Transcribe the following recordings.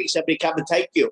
Somebody come and take you.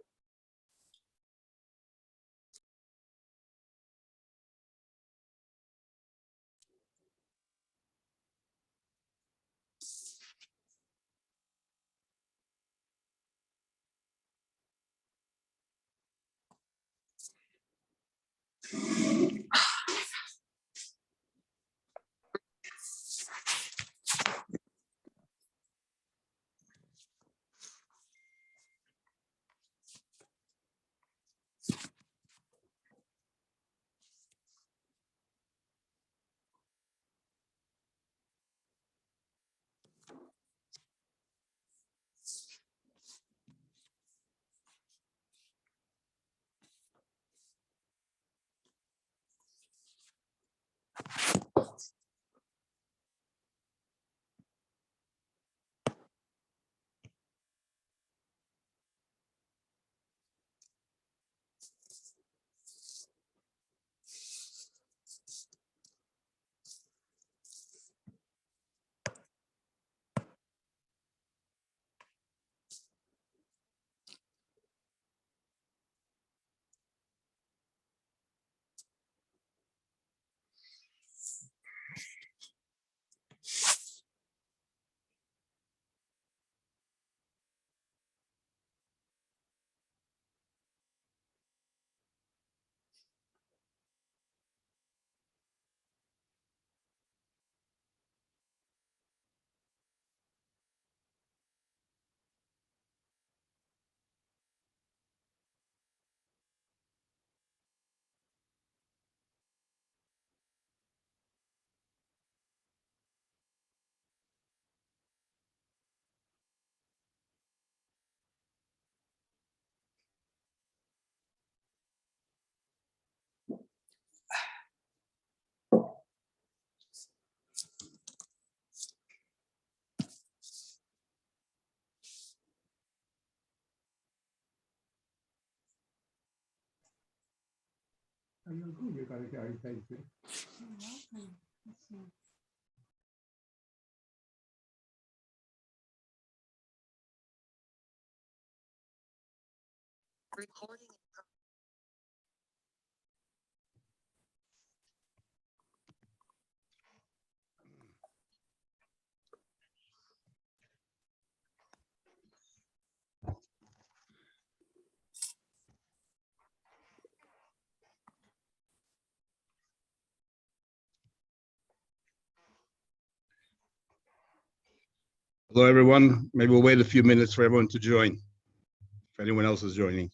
Hello, everyone. Maybe we'll wait a few minutes for everyone to join, if anyone else is joining.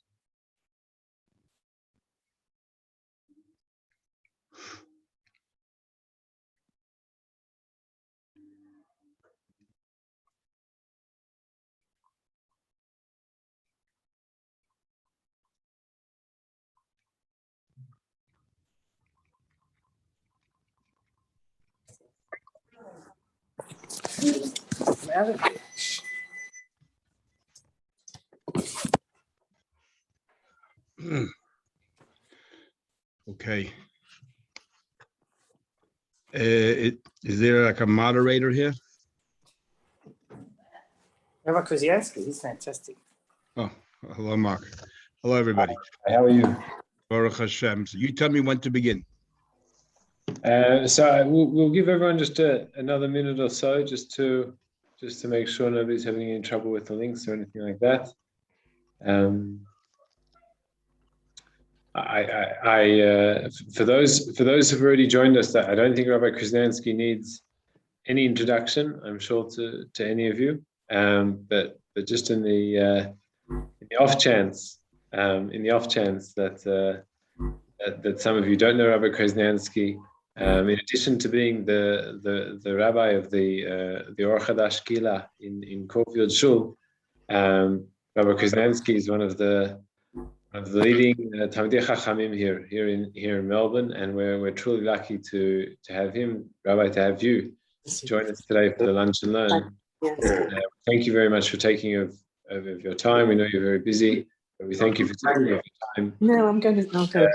Okay. Is there like a moderator here? Rabbi Kuziansky, he's fantastic. Oh, hello, Mark. Hello, everybody. Hi, how are you? Baruch Hashem. So you tell me when to begin. So we'll give everyone just another minute or so, just to make sure nobody's having any trouble with the links or anything like that. For those who've already joined us, I don't think Rabbi Kuznansky needs any introduction, I'm sure, to any of you. But just in the off chance that some of you don't know Rabbi Kuznansky, in addition to being the rabbi of the Or Chadash Kila in Corfield Shul, Rabbi Kuznansky is one of the leading Talmidei Chachamim here in Melbourne, and we're truly lucky to have him, Rabbi, to have you join us today for the Lunch and Learn. Thank you very much for taking of your time. We know you're very busy, but we thank you for taking your time. No, I'm going to.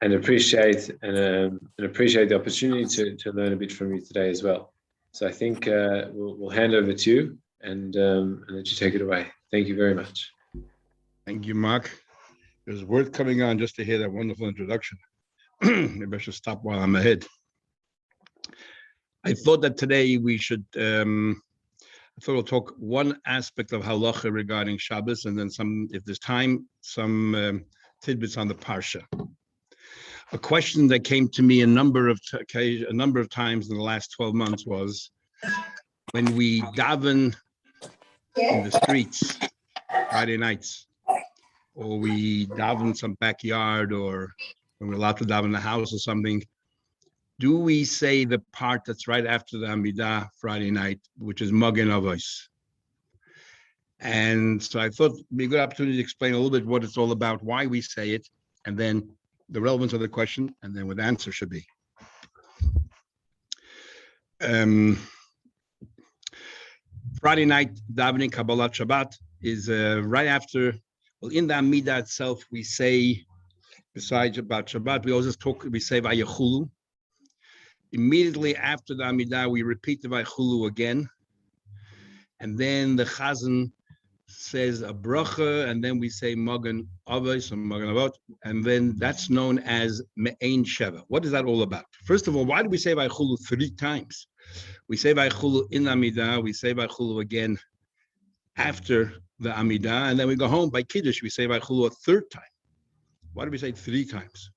And appreciate the opportunity to learn a bit from you today as well. So I think we'll hand over to you and let you take it away. Thank you very much. Thank you, Mark. It was worth coming on just to hear that wonderful introduction. Maybe I should stop while I'm ahead. I thought that today we should, I thought we'll talk one aspect of halacha regarding Shabbos, and then some, if there's time, some tidbits on the Parsha. A question that came to me a number of times in the last 12 months was, when we daven in the streets Friday nights, or we daven some backyard, or when we're allowed to daven in the house or something, do we say the part that's right after the Amidah Friday night, which is Magen Avos? And so I thought it'd be a good opportunity to explain a little bit what it's all about, why we say it, and then the relevance of the question, and then what the answer should be. Friday night davening Kabbalat Shabbat is right after. Well, in the Amidah itself, we say, besides about Shabbat, we say Vayechulu. Immediately after the Amidah, we repeat the Vayechulu again. And then the Chazan says a bracha, and then we say Magen Avos or Magen Avot, and then that's known as Me'ein Sheva. What is that all about? First of all, why do we say Vayechulu 3 times? We say Vayechulu in Amidah, we say Vayechulu again after the Amidah, and then we go home by Kiddush, we say Vayechulu a 3rd time. Why do we say it 3 times?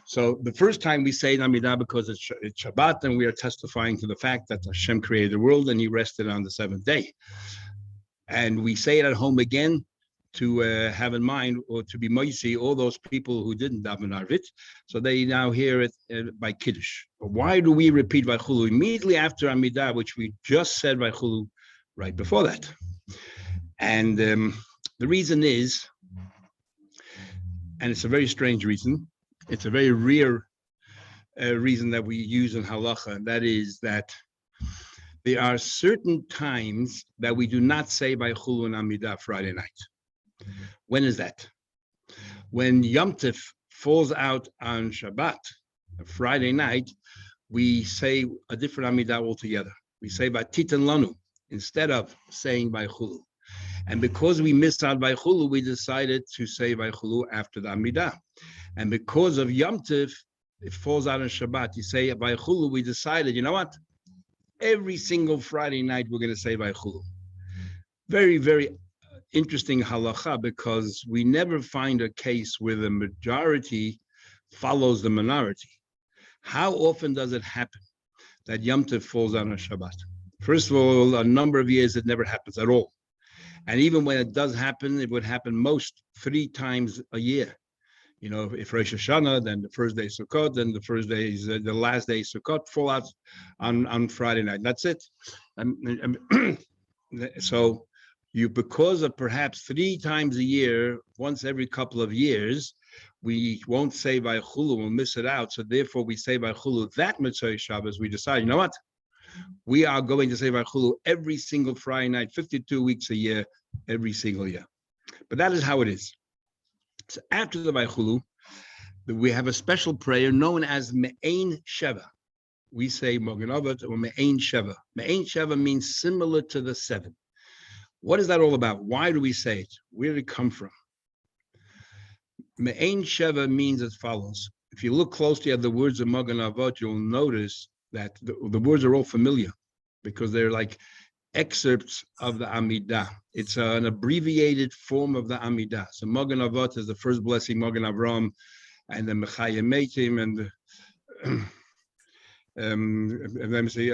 So the first time we say Amidah because it's Shabbat, and we are testifying to the fact that Hashem created the world and he rested on the 7th day. And we say it at home again to have in mind, or to be moisi, all those people who didn't daven Arvit, so they now hear it by Kiddush. But why do we repeat Vayechulu immediately after Amidah, which we just said Vayechulu right before that? And the reason is, and it's a very strange reason, it's a very rare reason that we use in halacha, and that is that there are certain times that we do not say Vayechulu and Amidah Friday night. When is that? When Yom Tov falls out on Shabbat, Friday night, we say a different Amidah altogether. We say Vatitan Lanu instead of saying Vayechulu. And because we missed out Vayechulu, we decided to say Vayechulu after the Amidah. And because of Yom Tov, it falls out on Shabbat. You say Vayechulu, we decided, you know what? Every single Friday night, we're going to say Vayechulu. Very, very interesting halacha, because we never find a case where the majority follows the minority. How often does it happen that Yom Tov falls out on Shabbat? First of all, a number of years it never happens at all. And even when it does happen, it would happen most 3 times a year. You know, if Rosh Hashanah, then the first day Sukkot, then the first day is the last day Sukkot, fall out on Friday night. That's it. So you, because of perhaps 3 times a year, once every couple of years, we won't say Vayechulu, we'll miss it out. So therefore we say Vayechulu that Motzei Shabbos. We decide, you know what? We are going to say Vayechulu every single Friday night, 52 weeks a year, every single year. But that is how it is. So after the Vayechulu, we have a special prayer known as Me'ein Sheva. We say Magen Avot or Me'ein Sheva. Me'ein Sheva means similar to the 7. What is that all about? Why do we say it? Where did it come from? Me'ein Sheva means as follows. If you look closely at the words of Magen Avot, you'll notice that the words are all familiar, because they're like excerpts of the Amidah. It's an abbreviated form of the Amidah. So Magen Avot is the first blessing, Magen Avram, and the Mechayim Meitim, and then say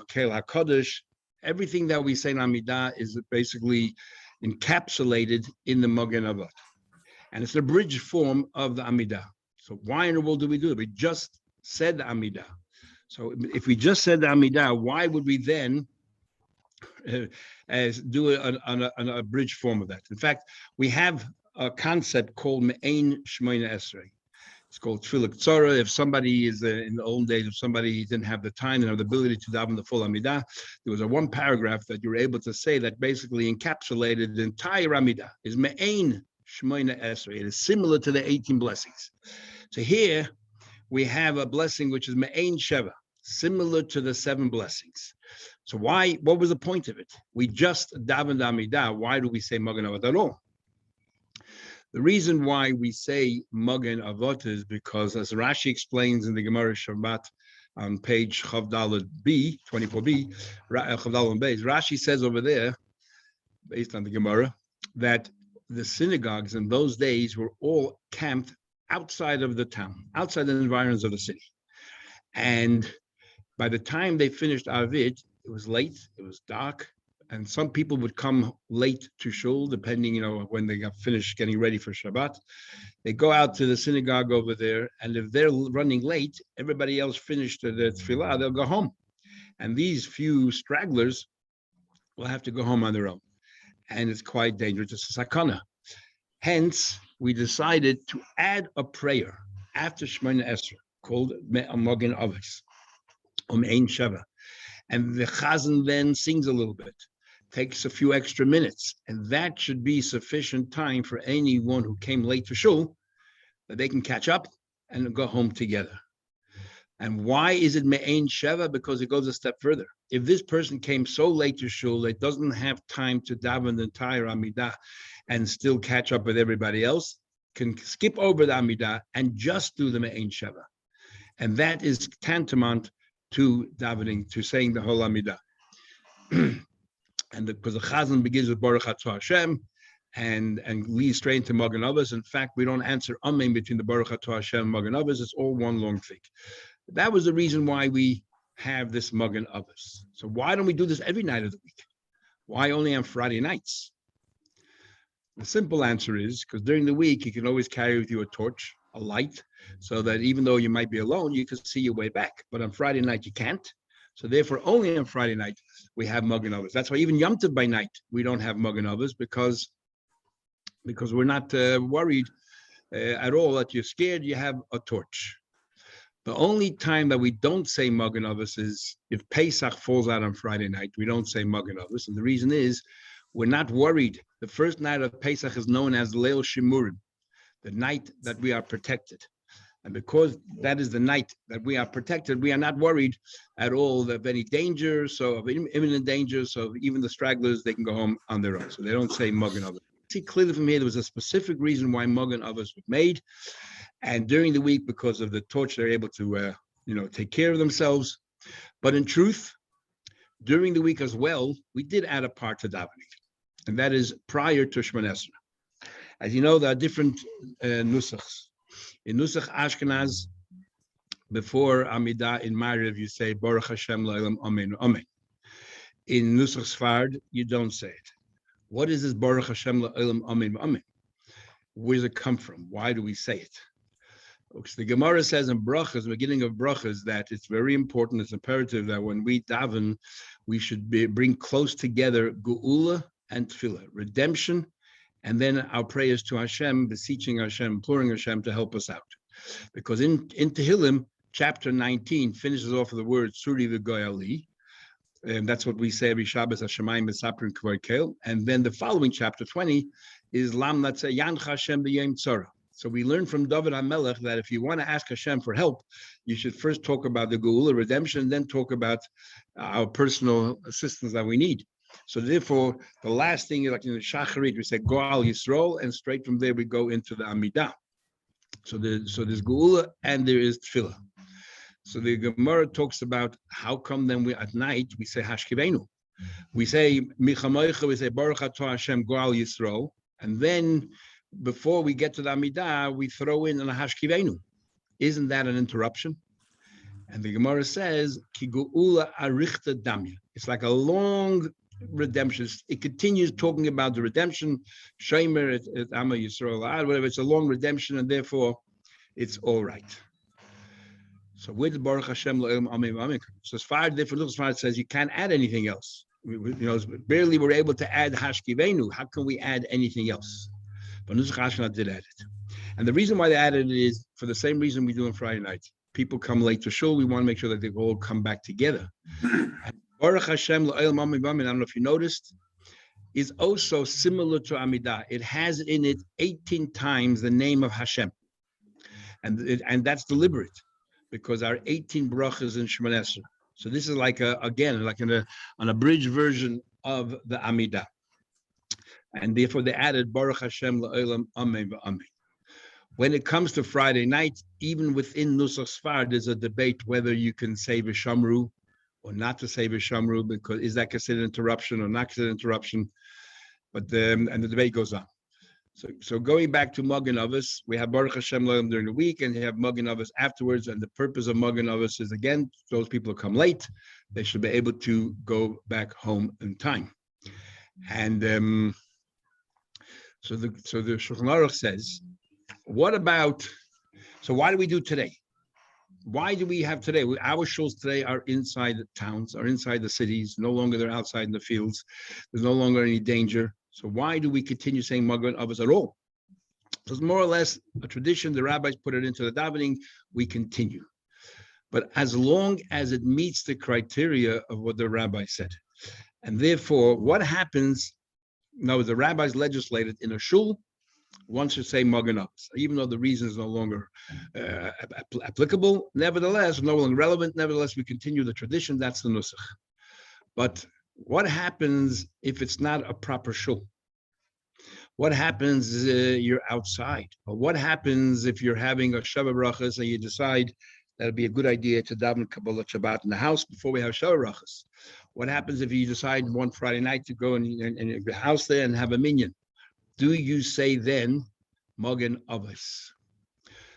Kel HaKadosh. Everything that we say in Amidah is basically encapsulated in the Magen Avot, and it's a bridge form of the Amidah. So why in the world do we do it? We just said the Amidah. So if we just said the Amidah, why would we then do a bridge form of that? In fact, we have a concept called Me'ein Shmoina Esrei. It's called Tefillah Tzara. If somebody is in the old days, if somebody didn't have the time and have the ability to daven the full Amidah, there was a 1 paragraph that you were able to say that basically encapsulated the entire Amidah. Is Me'ein Shmoina Esrei. It is similar to the 18 blessings. So here we have a blessing which is Me'ein Sheva. similar to the 7 blessings. So what was the point of it? We just davened Amidah. Why do we say Magen Avot at all? The reason why we say Magen Avot is because, as Rashi explains in the Gemara Shabbat on page Chavdalad B, 24b, Chavdalad B, Rashi says over there, based on the Gemara, that the synagogues in those days were all camped outside of the town, outside the environs of the city. And by the time they finished Arvit, it was late, it was dark, and some people would come late to shul, depending, when they got finished getting ready for Shabbat. They go out to the synagogue over there, and if they're running late, everybody else finished their tefillah, they'll go home. And these few stragglers will have to go home on their own. And it's quite dangerous. It's a sakana. Hence, we decided to add a prayer after Shemona Esrei called Magen Avos, Ein Sheva. And the chazan then sings a little bit, takes a few extra minutes, and that should be sufficient time for anyone who came late to shul that they can catch up and go home together. And why is it Me'ein Sheva? Because it goes a step further. If this person came so late to shul that doesn't have time to daven the entire Amidah and still catch up with everybody else, can skip over the Amidah and just do the Me'ein Sheva. And that is tantamount to davening, to saying the whole Amidah. And because the Chazan begins with Baruch Atah Hashem and leads straight into Magen Avos. In fact, we don't answer Amen between the Baruch Atah Hashem and Magen Avos. It's all one long thing. That was the reason why we have this Magen Avos. So why don't we do this every night of the week? Why only on Friday nights? The simple answer is because during the week, you can always carry with you a torch, a light, so that even though you might be alone, you can see your way back. But on Friday night, you can't. So therefore, only on Friday night, we have Magen Avos. That's why even Yom Tov by night, we don't have Magen Avos because we're not worried at all that you're scared. You have a torch. The only time that we don't say Magen Avos is if Pesach falls out on Friday night. We don't say Magen Avos. And the reason is we're not worried. The first night of Pesach is known as Leil Shimurim, the night that we are protected. And because that is the night that we are protected, we are not worried at all of any danger, so of imminent danger. So even the stragglers, they can go home on their own. So they don't say Magen Avos. See clearly from here, there was a specific reason why Magen Avos was made. And during the week, because of the torch, they're able to, take care of themselves. But in truth, during the week as well, we did add a part to davening, and that is prior to Shemona Esrei. As you know, there are different nusachs. In Nusach Ashkenaz, before Amidah in Mariv, you say Baruch Hashem La'olam Amen Amen. In Nusach Sfard, you don't say it. What is this Baruch Hashem La'olam Amen Amen? Where does it come from? Why do we say it? Because the Gemara says in Brachas, the beginning of Brachas, that it's very important, it's imperative that when we daven, we should bring close together Geula and Tefillah, redemption, and then our prayers to Hashem, beseeching Hashem, imploring Hashem to help us out. Because in Tehillim, chapter 19 finishes off with the word Suri v'Goyali, and that's what we say every Shabbos, Hashemayim v'Saprin Kvar Kel. And then the following chapter 20 is Lam Natzeh Yancha Hashem b'Yom Tzara. So we learn from David HaMelech that if you want to ask Hashem for help, you should first talk about the Geula, redemption, then talk about our personal assistance that we need. So therefore, the last thing is like in the Shacharit, we say Goal Yisrael, and straight from there we go into the Amidah. So there's Geula and there is Tefillah. So the Gemara talks about how come then at night we say Hashkivenu. We say Michamoicha, we say Baruch Atah Hashem Goal Yisrael, and then before we get to the Amidah, we throw in an Hashkivenu. Isn't that an interruption? And the Gemara says Ki Geula Arichta Damya. It's like a long redemption. It continues talking about the redemption, Shomer et Amma Yisrael, whatever. It's a long redemption, and therefore it's all right. So with Baruch Hashem La'olam Amen Amen. So as far as says you can't add anything else. Barely we're able to add Hashkivenu. How can we add anything else? But Nusach Ashkenaz did add it. And the reason why they added it is for the same reason we do on Friday night. People come late to shul. We want to make sure that they all come back together. And Baruch Hashem La'olam Amen Amen, I don't know if you noticed, is also similar to Amidah. It has in it 18 times the name of Hashem. And that's deliberate. because there are 18 brachas in Shemon Esrei. So this is like an abridged version of the Amidah. And therefore they added Baruch Hashem la'olam amen v'amen. When it comes to Friday night, even within Nusach Sfar, there's a debate whether you can say V'shamru or not to say V'shamru, because is that considered interruption or not considered interruption? But and the debate goes on. So going back to Magen Avos, we have Baruch Hashem la'olam during the week, and you have Magen Avos afterwards. And the purpose of Magen Avos is, again, those people who come late, they should be able to go back home in time. And so the Shulchan Aruch says, what about, so why do we do today? Why do we have today? Our shuls today are inside the towns, are inside the cities, no longer they're outside in the fields. There's no longer any danger. So why do we continue saying Magen Avos at all? So it's more or less a tradition. The rabbis put it into the davening, we continue. But as long as it meets the criteria of what the rabbi said. And therefore, what happens? No, the rabbis legislated in a shul, one should say Magen Avos, even though the reason is no longer applicable. Nevertheless, no longer relevant. Nevertheless, we continue the tradition. That's the nusach. But what happens if it's not a proper shul? What happens you're outside? Or what happens if you're having a Shabbat brachas and you decide that it'd be a good idea to daven Kabbalah Shabbat in the house before we have Shabbat brachas? What happens if you decide one Friday night to go in the house there and have a minyan? Do you say then Magen Avos?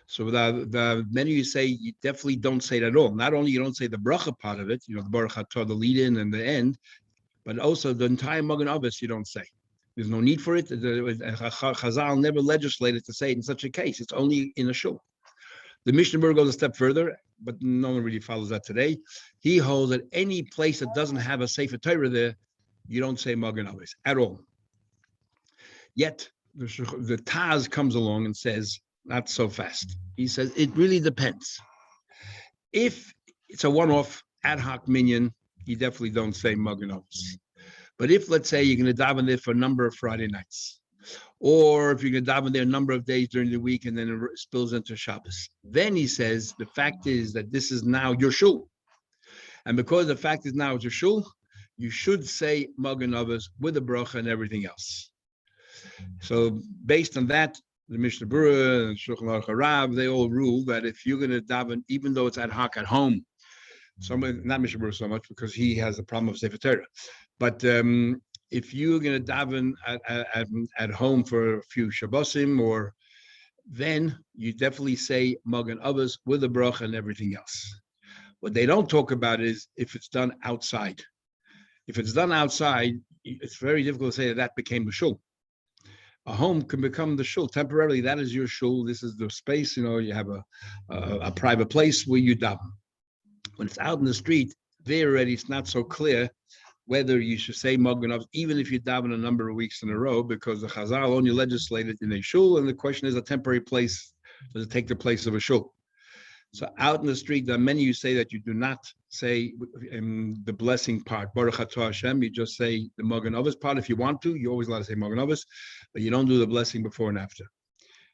So the many of you say you definitely don't say that at all. Not only you don't say the bracha part of it, the Baruch Atah, the lead-in and the end, but also the entire Magen Avos you don't say. There's no need for it. Chazal never legislated to say it in such a case. It's only in a shul. The Mishnah Berurah goes a step further, but no one really follows that today. He holds that any place that doesn't have a Sefer Torah there, you don't say Magen Avos at all. Yet the Taz comes along and says, not so fast. He says, it really depends. If it's a one-off ad hoc minyan, you definitely don't say Magen Avos. But if, let's say, you're going to daven there for a number of Friday nights, or if you're going to daven there a number of days during the week and then it spills into Shabbos, then he says, the fact is that this is now your shul. And because the fact is now it's your shul, you should say Magen Avos with a bracha and everything else. So based on that, the Mishnah Berurah and Shulchan Aruch Harav, they all rule that if you're going to daven, even though it's ad hoc at home, not Mishnah Berurah so much because he has the problem of Sefer Torah, but if you're going to daven at home for a few Shabbosim, or then you definitely say Magen Avos with a bracha and everything else. What they don't talk about is if it's done outside. If it's done outside, it's very difficult to say that became a shul. A home can become the shul temporarily. That is your shul. This is the space. You have a private place where you daven. When it's out in the street, there already it's not so clear whether you should say Magen Avos, even if you daven a number of weeks in a row, because the Chazal only legislated in a shul, and the question is a temporary place. Does it take the place of a shul? So out in the street, there are many who say that you do not say the blessing part, Baruch Atah Hashem. You just say the Magen Avos part if you want to. You always allowed to say Magen Avos, but you don't do the blessing before and after.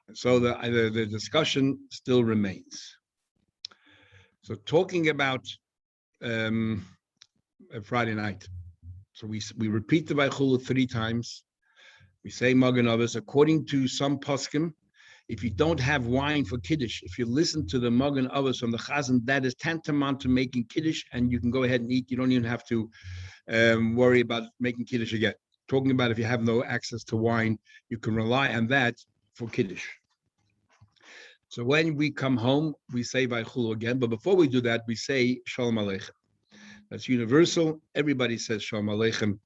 And so the discussion still remains. So talking about Friday night. So we repeat the Vaychulu 3 times. We say Magen Avos. According to some poskim, if you don't have wine for Kiddush, if you listen to the Magen Avos from the Chazan, that is tantamount to making Kiddush, and you can go ahead and eat. You don't even have to worry about making Kiddush again. Talking about if you have no access to wine, you can rely on that for Kiddush. So when we come home, we say Vaychulu again, but before we do that, we say Shalom Aleichem. That's universal. Everybody says Shalom Aleichem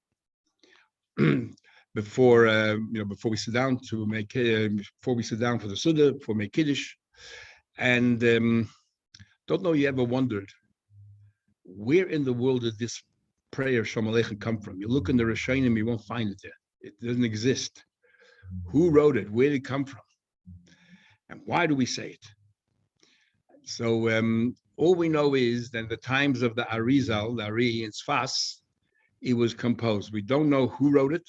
before we sit down to make before we sit down for the Suda, before we make Kiddush. And don't know you ever wondered where in the world did this prayer Shalom Aleichem come from? You look in the Rishonim, you won't find it there. It doesn't exist. Who wrote it? Where did it come from? And why do we say it? So all we know is that in the times of the Arizal, the Ari in Sfas, it was composed. We don't know who wrote it,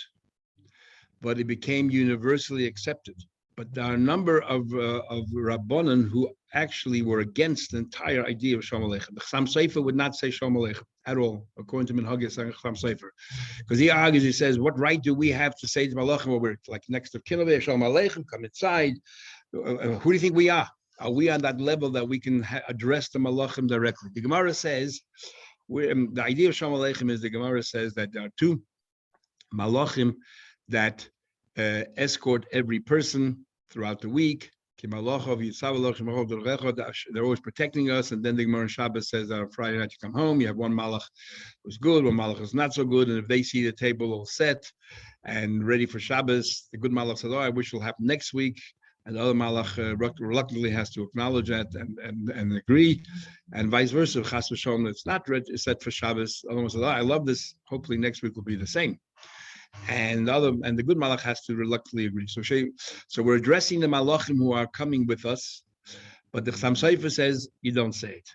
but it became universally accepted. But there are a number of Rabbanan who actually were against the entire idea of Shalom Aleichem. The Chassam Sofer would not say Shalom Aleichem at all, according to Minhagis and Chassam Sofer. Because he argues, he says, what right do we have to say to Malachim when we're like next to Kinnaveh, Shalom Aleichem, come inside? Who do you think we are? Are we on that level that we can address the Malachim directly? The Gemara says, the idea of Shalom Aleichem is, the Gemara says that there are two Malachim that escort every person throughout the week. They're always protecting us. And then the Gemara in Shabbos says that on Friday night you come home, you have one malach who's good, one malach who's not so good. And if they see the table all set and ready for Shabbos, the good malach says, oh, I wish it'll happen next week. And the other malach reluctantly has to acknowledge that and agree. And vice versa. If Chas v'sholom, it's not set for Shabbos, the other one says, oh, I love this. Hopefully next week will be the same. And the good malach has to reluctantly agree. So we're addressing the malachim who are coming with us, but the Chassam Sofer says you don't say it.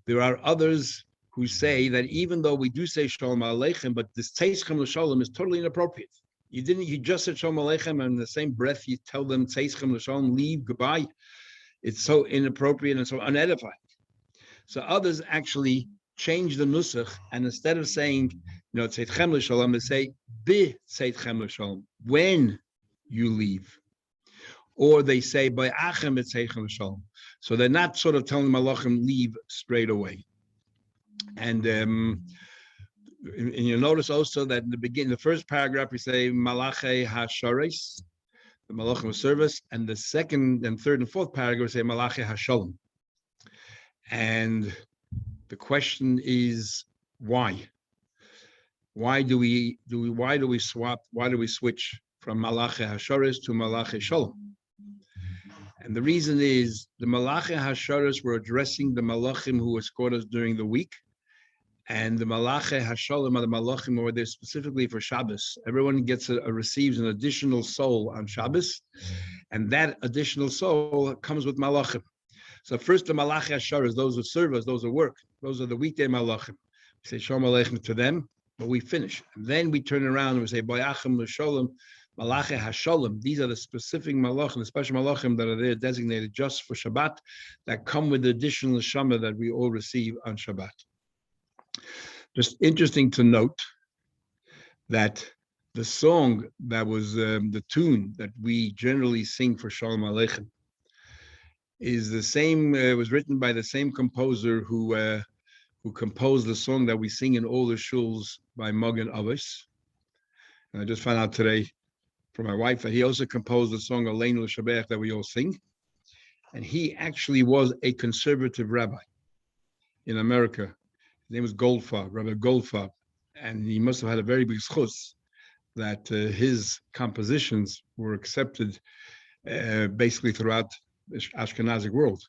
There are others who say that even though we do say Shalom Aleichem, but this Tzeischem L'Shalom is totally inappropriate. You just said Shalom Aleichem, and in the same breath you tell them Tzeischem L'Shalom, leave, goodbye. It's so inappropriate and so unedifying. So others actually change the nusach, and instead of saying, Tzeitchem L'Shalom, they say Bi Tzeitchem L'Shalom, when you leave. Or they say by Achem Tzeitchem L'Shalom. So they're not sort of telling malachim leave straight away. And you notice also that in the beginning, the first paragraph, we say Malache HaShares, the malachim of service, and the second and third and fourth paragraph say Malache HaShalom. And the question is why? Why do we switch from Malache HaShares to Malache Shalom? And the reason is the Malache HaShares were addressing the malachim who escort us during the week, and the Malache HaShalom are the malachim who are there specifically for Shabbos. Everyone receives an additional soul on Shabbos, and that additional soul comes with malachim. So first the Malache HaShares, those who serve us, those who work, those are the weekday malachim. We say Shalom Aleichem to them, but we finish. And then we turn around and we say Boyachem L'Sholem, Malache HaSholem. These are the specific malachim, the special malachim that are there designated just for Shabbat, that come with the additional neshama that we all receive on Shabbat. Just interesting to note that the song that was the tune that we generally sing for Shalom Aleichem is the same, was written by the same composer who composed the song that we sing in all the shuls by Magen Avos. And I just found out today from my wife that he also composed the song Aleinu L'Shabech that we all sing. And he actually was a conservative rabbi in America. His name was Goldfarb, Rabbi Goldfarb. And he must have had a very big schus that his compositions were accepted basically throughout the Ashkenazic world.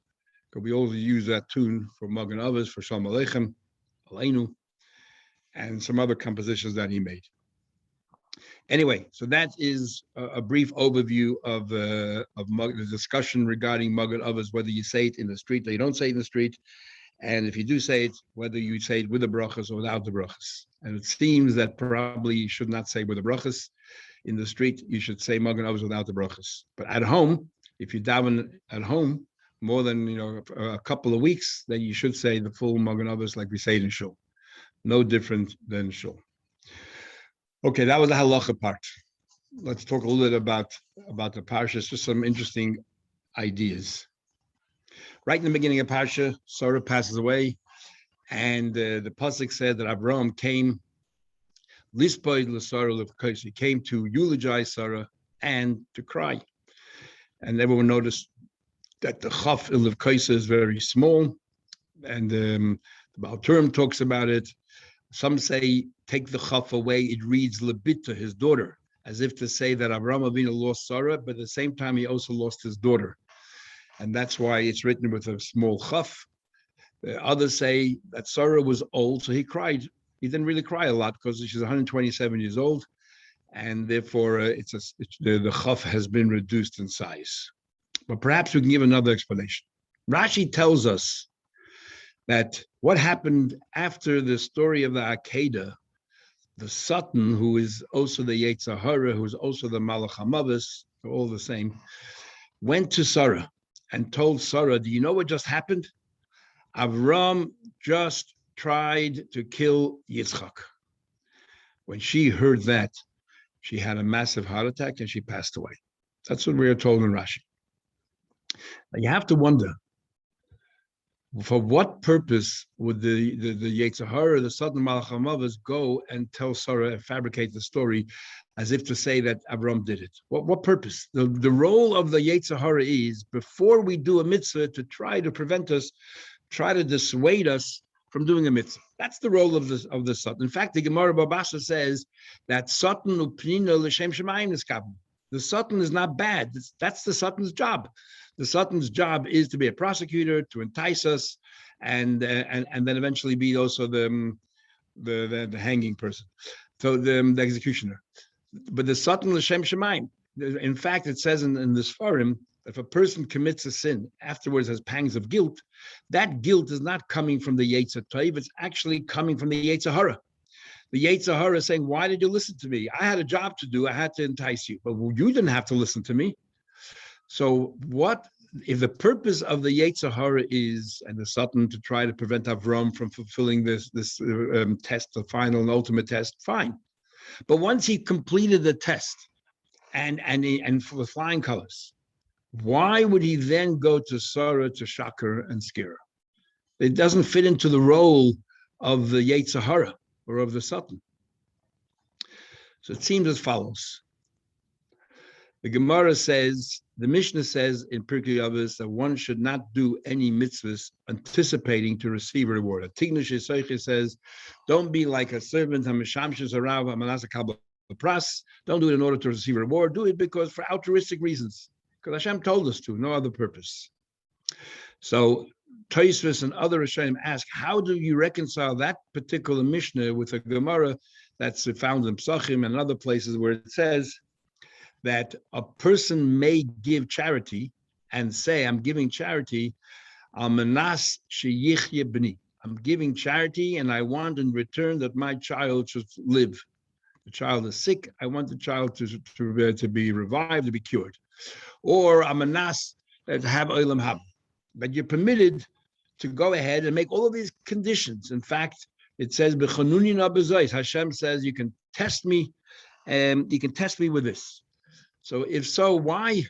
Because we always use that tune for Magen Avos, for Shalom Aleichem, Aleinu, and some other compositions that he made. Anyway, so that is a brief overview of the discussion regarding Magen Avos, whether you say it in the street or you don't say it in the street, and if you do say it, whether you say it with the brachas or without the brachas. And it seems that probably you should not say with the brachas. In the street, you should say Magen Avos without the brachas. But at home, if you daven at home more than a couple of weeks, then you should say the full Magen Avos like we say it in shul. No different than shul. Okay, that was the halacha part. Let's talk a little bit about the Parsha, just some interesting ideas. Right in the beginning of Parsha, Sarah passes away, and the pasuk said that Abraham came, Lispoid l'Sarah l'Vkos, he came to eulogize Sarah and to cry. And everyone noticed that the chaf in L'Vkos is very small, and the Baal Turim talks about it. Some say, take the chaf away, it reads Lebita, his daughter, as if to say that Avraham Avinu lost Sarah, but at the same time, he also lost his daughter. And that's why it's written with a small chaf. Others say that Sarah was old, so he cried. He didn't really cry a lot because she's 127 years old, and therefore the chaf has been reduced in size. But perhaps we can give another explanation. Rashi tells us that what happened after the story of the Akedah, the Satan, who is also the Yetzer Hara, who is also the Malach HaMavos, all the same, went to Sarah. and told Sarah, do you know what just happened? Avram just tried to kill Yitzchak. When she heard that, she had a massive heart attack and she passed away. That's what we are told in Rashi. Now you have to wonder, for what purpose would the Yetzer Hara, the Satan Malach HaMavos, go and tell Sarah and fabricate the story as if to say that Avram did it? What purpose? The role of the Yetzer Hara is, before we do a mitzvah, to try to prevent us, try to dissuade us from doing a mitzvah. That's the role of the Satan. In fact, the Gemara Babasha says that Satan upnina l'shem shemayim niskabel. The Satan is not bad. That's the Satan's job. The Satan's job is to be a prosecutor, to entice us, and then eventually be also the hanging person, so the executioner. But the Satan l'shem shemayim. In fact, it says in this forum, if a person commits a sin, afterwards has pangs of guilt, that guilt is not coming from the Yetzer Tov, it's actually coming from the Yetzer Hara. The Yetzer Hara is saying, why did you listen to me? I had a job to do, I had to entice you, but you didn't have to listen to me. So what, if the purpose of the Yetzer Hara is, and the Satan, to try to prevent Avram from fulfilling this test, the final and ultimate test, fine. But once he completed the test, and for flying colors, why would he then go to Sarah to shock her and scare her? It doesn't fit into the role of the Yetzer Hara or of the Satan. So it seems as follows. The Gemara says, the Mishnah says in Pirkei Avos that one should not do any mitzvahs anticipating to receive a reward. A Tignish Yisayche says, don't be like a servant, HaMishamshes Harav HaManasa Kabbalah Pras. Don't do it in order to receive a reward. Do it because for altruistic reasons. Because Hashem told us to, no other purpose. So Tosfos and other Rishonim ask, how do you reconcile that particular Mishnah with a Gemara that's found in Psachim and other places where it says that a person may give charity and say, I'm giving charity, Amanas sheyichye b'ni. I'm giving charity and I want in return that my child should live. The child is sick, I want the child to be revived, to be cured. Or Amanas to have Olam Haba. But you're permitted to go ahead and make all of these conditions. In fact, it says, Hashem says, you can test me, and you can test me with this. So if so, why?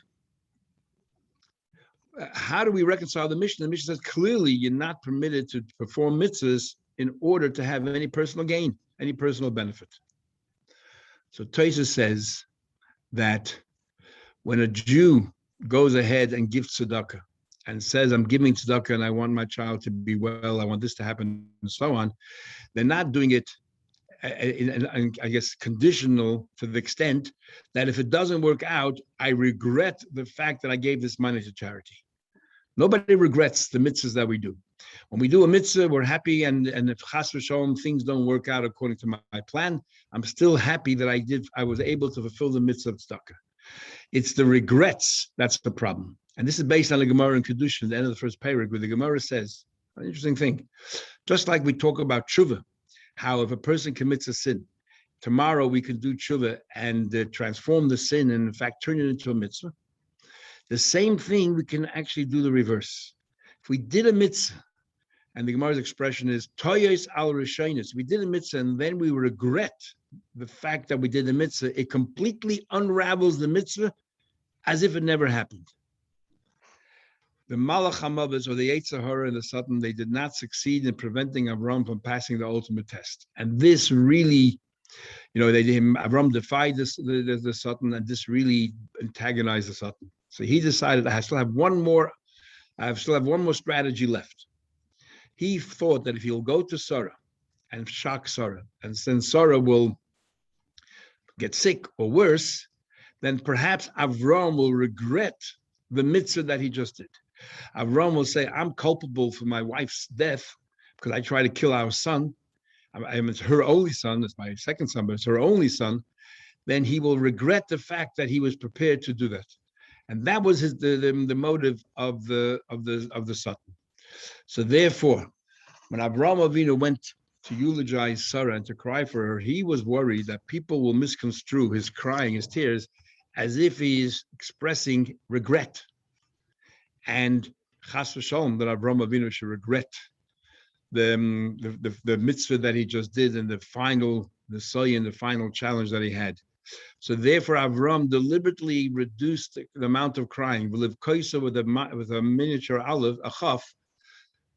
How do we reconcile the Mishnah? The Mishnah says clearly you're not permitted to perform mitzvahs in order to have any personal gain, any personal benefit. So Tosfos says that when a Jew goes ahead and gives tzedakah and says, I'm giving tzedakah and I want my child to be well, I want this to happen, and so on, they're not doing it, I guess, conditional to the extent that if it doesn't work out, I regret the fact that I gave this money to charity. Nobody regrets the mitzvahs that we do. When we do a mitzvah, we're happy, and if chas v'sholom things don't work out according to my plan, I'm still happy that I was able to fulfill the mitzvah of tzedakah. It's the regrets that's the problem. And this is based on the Gemara in Kedushin, the end of the first parak, where the Gemara says, an interesting thing, just like we talk about tshuva, how if a person commits a sin, tomorrow we can do tshuva and transform the sin and in fact turn it into a mitzvah. The same thing, we can actually do the reverse. If we did a mitzvah, and the Gemara's expression is toyos al rishonos, we did a mitzvah and then we regret the fact that we did the mitzvah, it completely unravels the mitzvah as if it never happened. The Malach HaMavos, or the Yetzer Hara and the Satan, they did not succeed in preventing Avram from passing the ultimate test. And this really, Avram defied the Satan, and this really antagonized the Satan. So he decided, I still have one more strategy left. He thought that if he'll go to Sarah and shock Sarah, and then Sarah will get sick or worse, then perhaps Avram will regret the mitzvah that he just did. Avram will say, I'm culpable for my wife's death because I tried to kill our son. It's her only son, it's my second son, but it's her only son. Then he will regret the fact that he was prepared to do that. And that was the motive of the Satan. So therefore, when Avraham Avinu went to eulogize Sarah and to cry for her, he was worried that people will misconstrue his crying, his tears, as if he is expressing regret. and chas v'shalom that Avram Avinu should regret the mitzvah that he just did and the final challenge that he had. So therefore, Avram deliberately reduced the amount of crying. We live koisa with a miniature aleph, a chaf,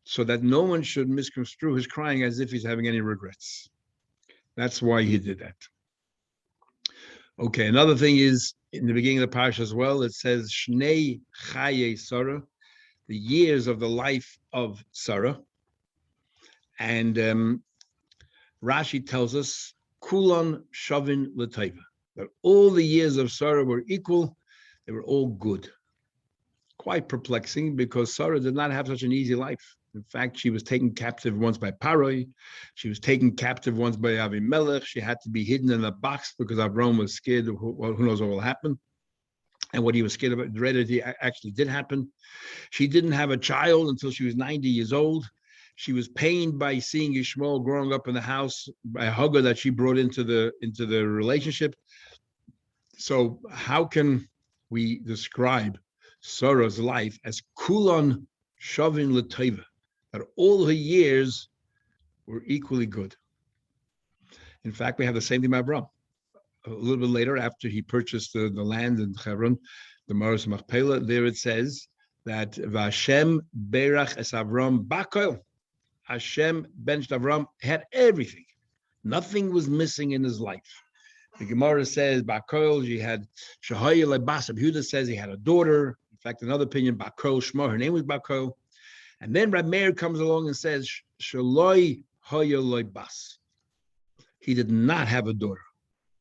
so that no one should misconstrue his crying as if he's having any regrets. That's why he did that. Okay, another thing is in the beginning of the parsha as well. It says Shnei Chaye Sarah, the years of the life of Sarah, and Rashi tells us Kulon Shavin L'Taiva, that all the years of Sarah were equal, they were all good. Quite perplexing because Sarah did not have such an easy life. In fact, she was taken captive once by Paroi. She was taken captive once by Avimelech. She had to be hidden in a box because Avram was scared of who knows what will happen. And what he was scared about, dreaded, he actually did happen. She didn't have a child until she was 90 years old. She was pained by seeing Ishmael growing up in the house by Hagar that she brought into the relationship. So how can we describe Sarah's life as Kulon Shavin L'Teva, that all her years were equally good? In fact, we have the same thing by Avram. A little bit later, after he purchased the land in Hebron, the Maros Machpelah, there it says that Vashem Berach es Avram Bakoil. Hashem benched Avram, had everything. Nothing was missing in his life. The Gemara says Bakoil, she had Shahaya Lebasab. Yehuda says he had a daughter. In fact, another opinion, Bakoil Shema, her name was Bakoil. And then Rab Meir comes along and says, Shaloi Haya Loi Bas. He did not have a daughter.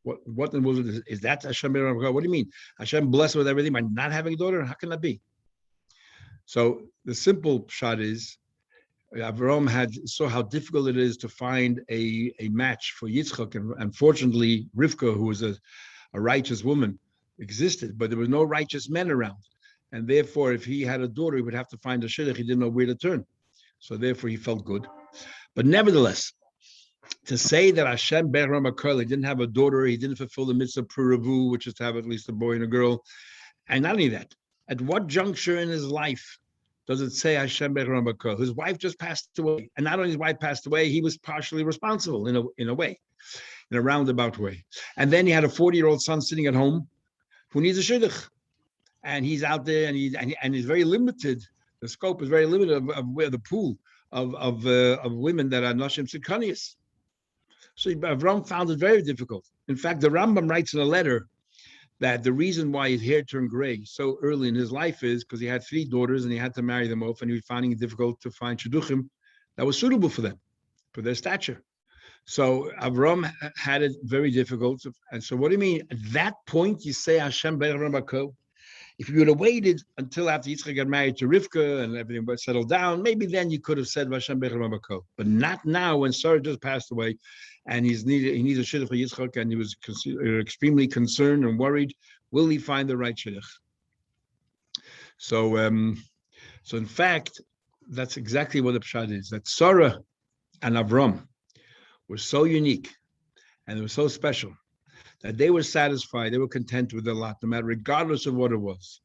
What is that Hashem? What do you mean? Hashem blessed with everything by not having a daughter? How can that be? So the simple shot is Avram saw how difficult it is to find a match for Yitzchak, and unfortunately, Rivka, who was a righteous woman, existed, but there was no righteous men around, and therefore, if he had a daughter, he would have to find a shidduch. He didn't know where to turn, so therefore, he felt good. But nevertheless, to say that Hashem Be'eram HaKol, he didn't have a daughter, he didn't fulfill the mitzvah Puravu, which is to have at least a boy and a girl, and not only that, at what juncture in his life does it say Hashem Be'eram HaKol? His wife just passed away, and not only his wife passed away, he was partially responsible in a way, in a roundabout way. And then he had a 40-year-old son sitting at home who needs a shidduch, and he's out there, and he's very limited. The scope is very limited of where the pool of women that are nashim tzidkanias. So Avram found it very difficult. In fact, the Rambam writes in a letter that the reason why his hair turned gray so early in his life is because he had 3 daughters and he had to marry them off, and he was finding it difficult to find shidduchim that was suitable for them, for their stature. So Avram had it very difficult. And so what do you mean? At that point, you say Hashem Be'eram HaKol? If you would have waited until after Yitzchak got married to Rivka and everything was settled down, maybe then you could have said Hashem Be'eram HaKol. But not now, when Sarah just passed away, and he needs a shidduch for Yitzchak, and he was extremely concerned and worried. Will he find the right shidduch? So in fact, that's exactly what the pshat is. That Sarah and Avram were so unique, and they were so special, that they were satisfied, they were content with their lot, no matter, regardless of what it was.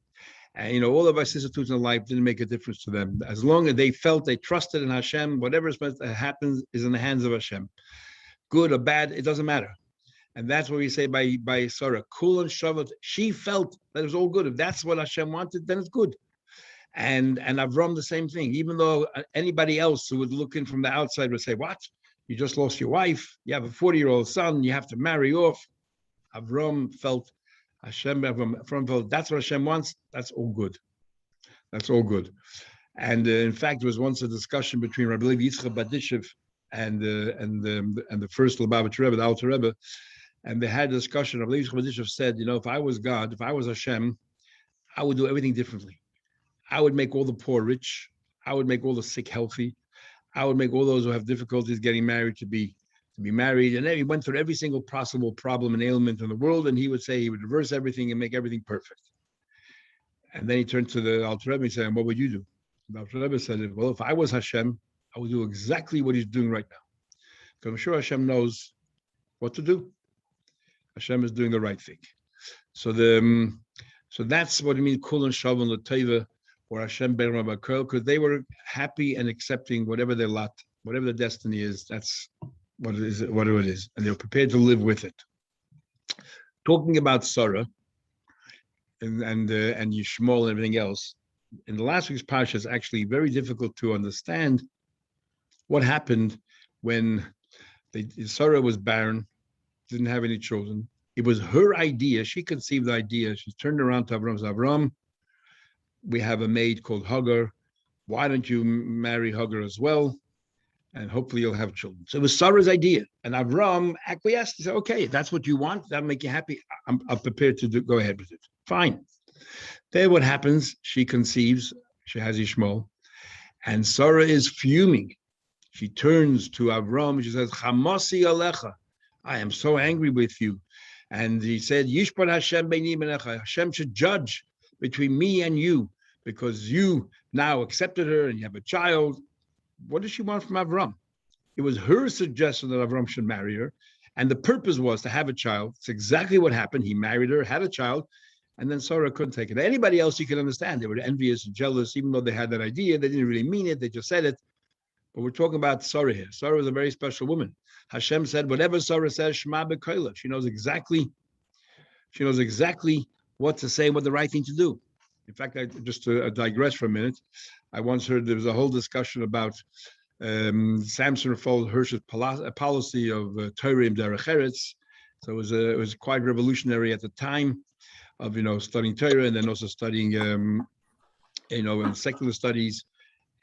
And all of our vicissitudes in life didn't make a difference to them. As long as they felt they trusted in Hashem, whatever happens is in the hands of Hashem. Good or bad, it doesn't matter. And that's what we say by Sarah. Kul and Shavat, she felt that it was all good. If that's what Hashem wanted, then it's good. And Avram the same thing. Even though anybody else who would look in from the outside would say, what? You just lost your wife. You have a 40-year-old son. You have to marry off. Avram felt Avram felt that's what Hashem wants. That's all good. That's all good. And in fact, there was once a discussion between Rabbi Levi Yitzchak Badishev and the first Lubavitch Rebbe, the Alter Rebbe, and they had a discussion. Rabbi Levi Yitzchak Badishev said, if I was God, if I was Hashem, I would do everything differently. I would make all the poor rich. I would make all the sick healthy. I would make all those who have difficulties getting married to be married. And then he went through every single possible problem and ailment in the world, and he would say he would reverse everything and make everything perfect. And then he turned to the Alter Rebbe and said, what would you do? The Alter Rebbe said, well, if I was Hashem, I would do exactly what he's doing right now. Because I'm sure Hashem knows what to do. Hashem is doing the right thing. So that's what it means, Kul and Shav and L'Teva, or Hashem Ben Rabakol, because they were happy and accepting whatever their lot, whatever their destiny is. That's what it is, whatever it is, and they're prepared to live with it. Talking about Sarah and Yishmael and everything else, in the last week's Parsha, it's actually very difficult to understand what happened when Sarah was barren, didn't have any children. It was her idea. She conceived the idea. She turned around to Avram and said, Avram, we have a maid called Hagar. Why don't you marry Hagar as well? And hopefully you'll have children. So it was Sarah's idea. And Avram acquiesced. He said, okay, if that's what you want, that'll make you happy. I'm prepared to go ahead with it. Fine. Then what happens? She conceives. She has Ishmael. And Sarah is fuming. She turns to Avram. She says, Chamasi alecha. I am so angry with you. And he said, Yishpar Hashem beini benecha. Hashem should judge between me and you, because you now accepted her and you have a child. What does she want from Avram? It was her suggestion that Avram should marry her. And the purpose was to have a child. It's exactly what happened. He married her, had a child, and then Sarah couldn't take it. Anybody else you can understand. They were envious and jealous, even though they had that idea. They didn't really mean it. They just said it. But we're talking about Sarah here. Sarah is a very special woman. Hashem said, whatever Sarah says, Shema b'koila. She knows exactly what to say, what the right thing to do. In fact, just to digress for a minute, I once heard there was a whole discussion about Samson followed Hirsch's policy of Torah im derech eretz. So it was quite revolutionary at the time of studying Torah and then also studying in secular studies,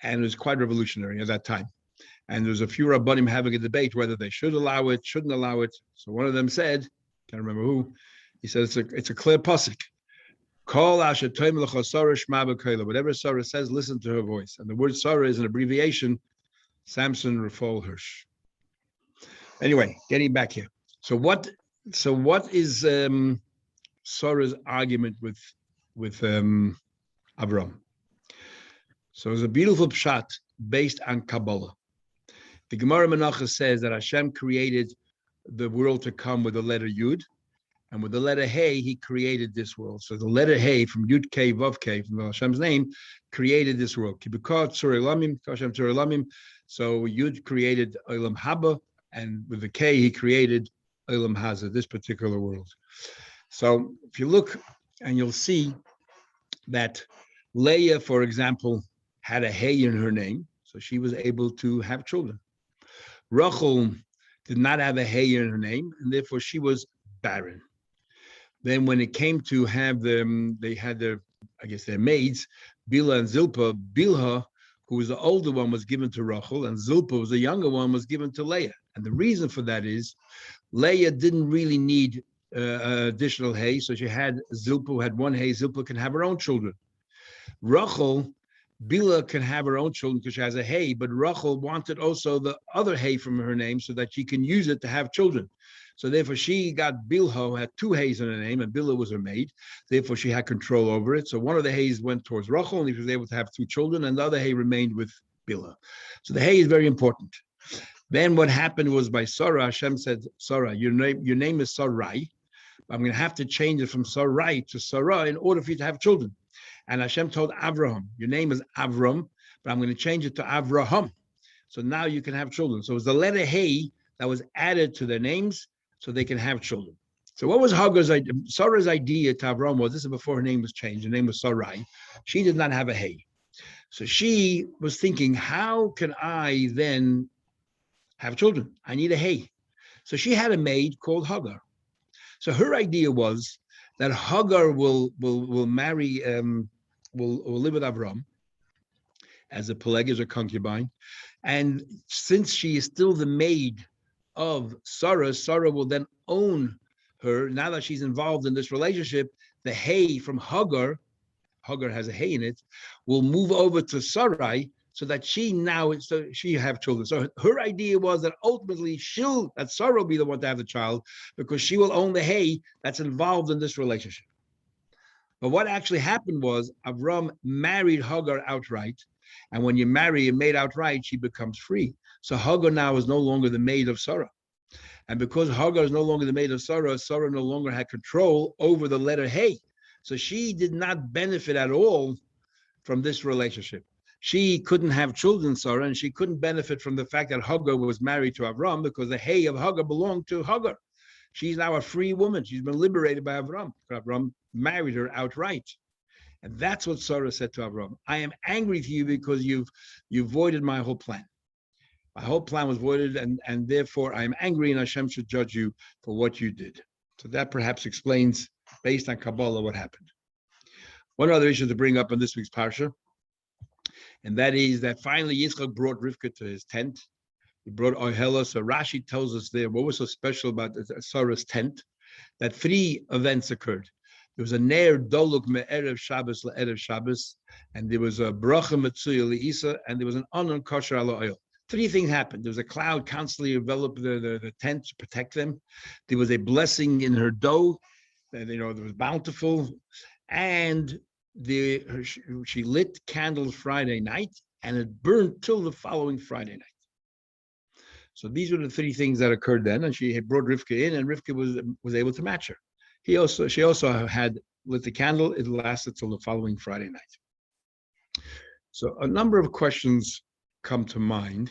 and it was quite revolutionary at that time. And there's a few rabbanim having a debate whether they should allow it, shouldn't allow it. So one of them said, can't remember who, he said it's a clear pasuk. Whatever Sarah says, listen to her voice. And the word Sarah is an abbreviation, Samson Rafal Hirsch. Anyway, getting back here. So what is Sarah's argument with Avram? So it's a beautiful pshat based on Kabbalah. The Gemara Menachos says that Hashem created the world to come with the letter Yud, and with the letter Hey, he created this world. So the letter Hey from Yud K Vav K from Hashem's name created this world. So Yud created Olam Haba, and with the K he created Olam Haza, this particular world. So if you look, and you'll see that Leah, for example, had a Hey in her name, so she was able to have children. Rachel did not have a Hey in her name, and therefore she was barren. Then when it came to have them, they had their maids, Bilhah and Zilpah. Bilhah, who was the older one, was given to Rachel, and Zilpah was the younger one, was given to Leah. And the reason for that is Leah didn't really need additional hay, so she had Zilpah, who had one hay. Zilpah can have her own children. Rachel, Bilhah can have her own children because she has a hay, but Rachel wanted also the other hay from her name so that she can use it to have children. So therefore she got Bilhah, had two hays in her name, and Bilhah was her maid. Therefore she had control over it. So one of the hays went towards Rachel, and he was able to have two children, and the other hay remained with Bilhah. So the hay is very important. Then what happened was by Sarah, Hashem said, Sarah, your name is Sarai. I'm going to have to change it from Sarai to Sarah in order for you to have children. And Hashem told Avraham, your name is Avram, but I'm going to change it to Avraham. So now you can have children. So it was the letter Hey that was added to their names so they can have children. So what was Sarah's idea to Avram was, this is before her name was changed, her name was Sarai. She did not have a Hey. So she was thinking, how can I then have children? I need a Hey. So she had a maid called Hagar. So her idea was that Hagar will marry, will live with Avram as a Peleg, as a concubine. And since she is still the maid of Sarah, Sarah will then own her. Now that she's involved in this relationship, the hay from Hagar has a hay in it, will move over to Sarai so that she have children. So her idea was that ultimately that Sarah will be the one to have the child because she will own the hay that's involved in this relationship. But what actually happened was Avram married Hagar outright. And when you marry a maid outright, she becomes free. So Hagar now is no longer the maid of Sarah. And because Hagar is no longer the maid of Sarah, Sarah no longer had control over the letter Hey. So she did not benefit at all from this relationship. She couldn't have children, Sarah, and she couldn't benefit from the fact that Hagar was married to Avram because the hay of Hagar belonged to Hagar. She's now a free woman. She's been liberated by Avram. Avram married her outright. And that's what Sarah said to Avram. I am angry to you because you voided my whole plan. My whole plan was voided, and therefore I am angry, and Hashem should judge you for what you did. So that perhaps explains, based on Kabbalah, what happened. One other issue to bring up in this week's Parsha, and that is that finally Yitzchak brought Rivka to his tent. He brought Ohela. So Rashi tells us there what was so special about Sarah's tent, that 3 events occurred. There was a Ner Doluk Me'erev Shabbos Le'erev Shabbos, and there was a Bracha Metzuya Le'isa, and there was an Anon Kosher Ala Oil. 3 things happened. There was a cloud constantly enveloped the tent to protect them. There was a blessing in her dough, that there was bountiful, and she lit candles Friday night, and it burned till the following Friday night. So these were the 3 things that occurred then, and she had brought Rivka in, and Rivka was able to match her. She also had lit the candle. It lasted till the following Friday night. So a number of questions come to mind.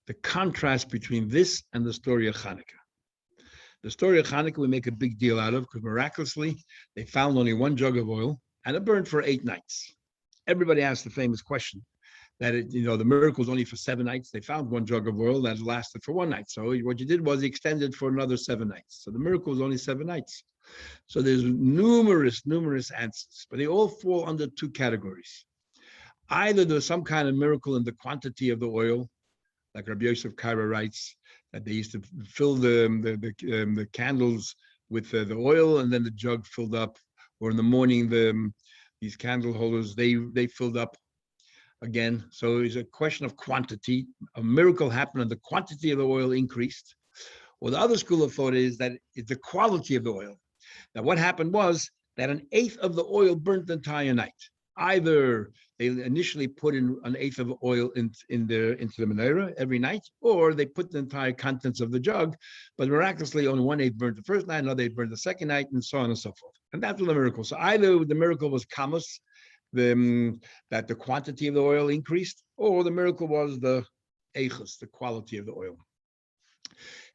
The contrast between this and the story of Hanukkah. The story of Hanukkah we make a big deal out of because miraculously they found only 1 jug of oil and it burned for 8 nights. Everybody asked the famous question that the miracle was only for 7 nights. They found 1 jug of oil that lasted for 1 night. So what you did was you extended for another 7 nights. So the miracle was only 7 nights. So there's numerous answers, but they all fall under 2 categories. Either there's some kind of miracle in the quantity of the oil, like Rabbi Yosef Kaira writes, that they used to fill the candles with the oil, and then the jug filled up. Or in the morning, these candle holders they filled up again. So it's a question of quantity. A miracle happened, and the quantity of the oil increased. Well, the other school of thought is that it's the quality of the oil. Now, what happened was that 1/8 of the oil burnt the entire night. Either they initially put in 1/8 of oil into the menorah every night, or they put the entire contents of the jug, but miraculously only 1/8 burnt the first night, another 8 burnt the second night, and so on and so forth. And that's the miracle. So either the miracle was kamos, that the quantity of the oil increased, or the miracle was the eichus, the quality of the oil.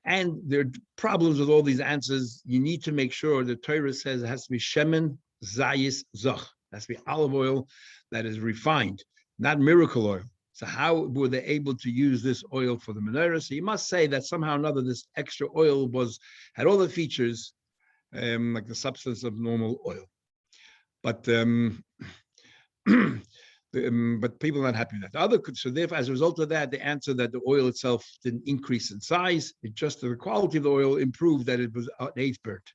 And there are problems with all these answers. You need to make sure the Torah says it has to be shemen zayis zoch. It has to be olive oil that is refined, not miracle oil. So how were they able to use this oil for the menorah? So you must say that somehow or another this extra oil had all the features like the substance of normal oil. But but people are not happy with that. So therefore, as a result of that, the answer that the oil itself didn't increase in size, it just the quality of the oil improved, that it was 1/8 burnt.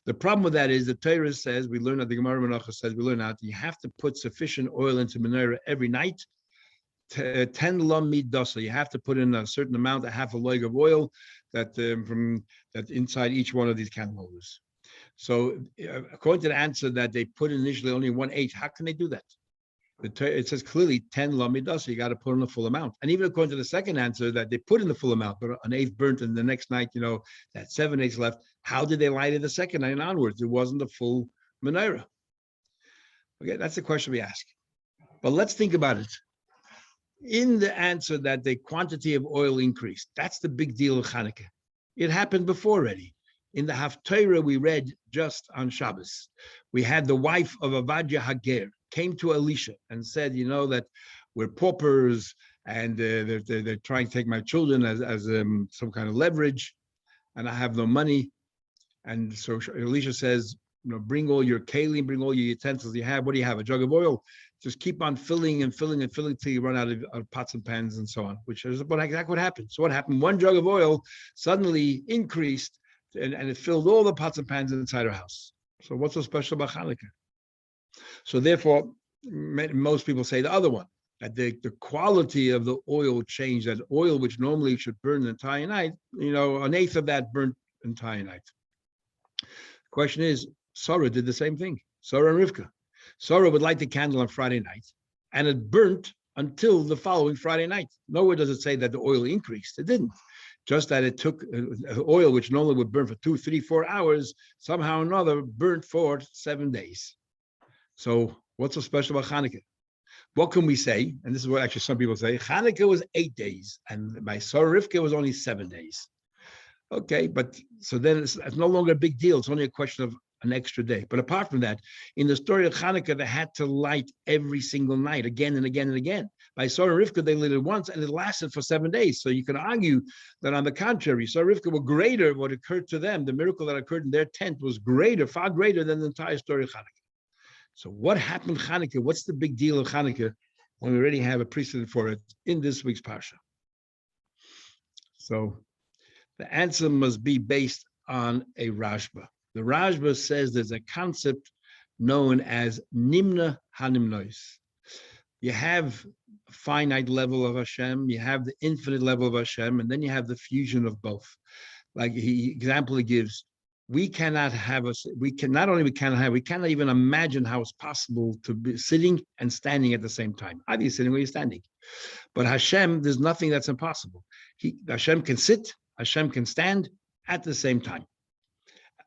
The problem with that is the Torah says, we learn out, the Gemara Menachos says, we learn out, you have to put sufficient oil into menorah every night, 10 lam midasa. You have to put in a certain amount, a half a log of oil that inside each one of these candle holders. So according to the answer that they put initially only 1/8, how can they do that? It says clearly 10 lamidas, so you got to put in the full amount. And even according to the second answer that they put in the full amount, but 1/8 burnt, and the next night, that 7/8 left. How did they light it the second night and onwards? It wasn't a full menorah. Okay, that's the question we ask. But let's think about it. In the answer that the quantity of oil increased, that's the big deal of Hanukkah. It happened before already. In the Haftarah we read just on Shabbos, we had the wife of Avadia Hager came to Elisha and said, that we're paupers and they're trying to take my children as some kind of leverage, and I have no money. And so Elisha says, bring all your kalim, bring all your utensils you have. What do you have? A jug of oil? Just keep on filling and filling and filling till you run out of pots and pans and so on, which is exactly what happened. So what happened? 1 jug of oil suddenly increased and it filled all the pots and pans inside her house. So what's so special about Hanukkah? So therefore, most people say the other one, that the quality of the oil changed, that oil which normally should burn the entire night, 1/8 of that burnt the entire night. The question is, Sarah did the same thing. Sarah and Rivka. Sarah would light the candle on Friday night, and it burnt until the following Friday night. Nowhere does it say that the oil increased. It didn't. Just that it took oil, which normally would burn for 2, 3, 4 hours, somehow or another burnt for 7 days. So what's so special about Hanukkah? what can we say? And this is what actually some people say. Hanukkah was 8 days, and by Sor Rivka was only 7 days. Okay, but so then it's no longer a big deal. It's only a question of an extra day. But apart from that, in the story of Hanukkah, they had to light every single night, again and again and again. By Sor and Rivka, they lit it once, and it lasted for 7 days. So you can argue that on the contrary, Sor and Rivka were greater. What occurred to them, the miracle that occurred in their tent was greater, far greater than the entire story of Hanukkah. So what happened Hanukkah? What's the big deal of Hanukkah when we already have a precedent for it in this week's Parsha? So the answer must be based on a Rashba. The Rashba says there's a concept known as Nimna Hanimnois. You have a finite level of Hashem, you have the infinite level of Hashem, and then you have the fusion of both. Like example he gives, we cannot even imagine how it's possible to be sitting and standing at the same time. Obviously, sitting where you're standing. But Hashem, there's nothing that's impossible. Hashem can sit, Hashem can stand at the same time.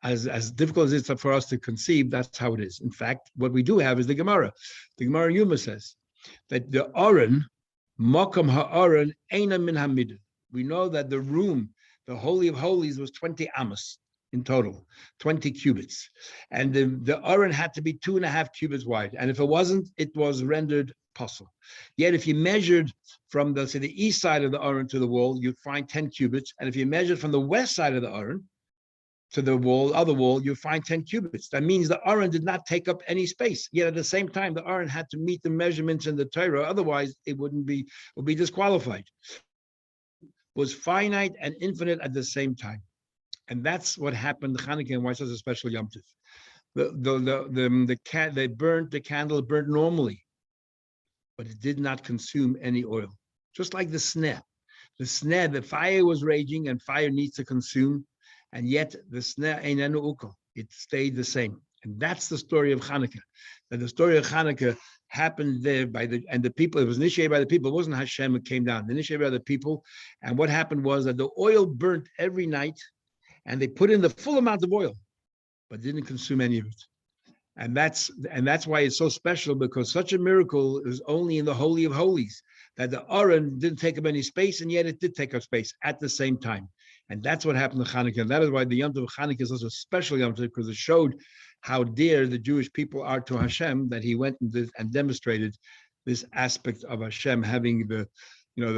As difficult as it is for us to conceive, that's how it is. In fact, what we do have is the Gemara. The Gemara Yuma says that the Aron, Makam ha'Aron, Eina min Hamid. We know that the room, the Holy of Holies, was 20 amos in total, 20 cubits. And the Aron had to be 2.5 cubits wide. And if it wasn't, it was rendered possible. Yet if you measured from the east side of the Aron to the wall, you'd find 10 cubits. And if you measured from the west side of the Aron to the other wall, you find 10 cubits. That means the Aron did not take up any space. Yet at the same time, the Aron had to meet the measurements in the Torah. Otherwise, it would be disqualified. It was finite and infinite at the same time. And that's what happened to Hanukkah and why it's such a special Yom Tov. They burnt the candle, burnt normally, but it did not consume any oil. Just like the sneh. The sneh, the fire was raging and fire needs to consume, and yet the sneh einenu ukol. It stayed the same. And that's the story of Hanukkah. That the story of Hanukkah happened there the people, it was initiated by the people. It wasn't Hashem who came down, initiated by the people. And what happened was that the oil burnt every night, and they put in the full amount of oil, but didn't consume any of it. And that's why it's so special, because such a miracle is only in the Holy of Holies, that the Aron didn't take up any space, and yet it did take up space at the same time. And that's what happened to Hanukkah. And that is why the Yom Tov of Hanukkah is such a special Yom Tov, because it showed how dear the Jewish people are to Hashem, that he went and demonstrated this aspect of Hashem having the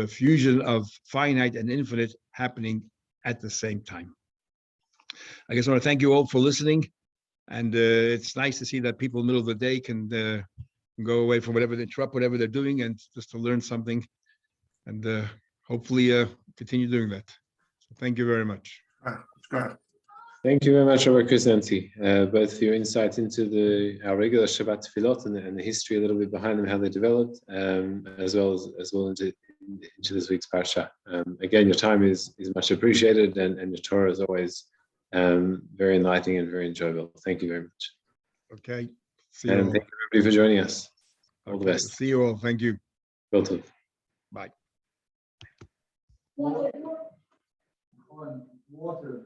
fusion of finite and infinite happening at the same time. I guess I want to thank you all for listening. And it's nice to see that people in the middle of the day can go away from interrupt whatever they're doing, and just to learn something, and hopefully continue doing that. So thank you very much. Thank you very much, Robert Kuznanski, both for your insight into our regular Shabbat Tefillot and the history a little bit behind them, how they developed, as well into this week's Parsha. Again, your time is much appreciated, and your Torah is always very enlightening and very enjoyable. Thank you very much. Okay. And thank you everybody for joining us. All the best. See you all. Thank you. Well done. Bye. Water.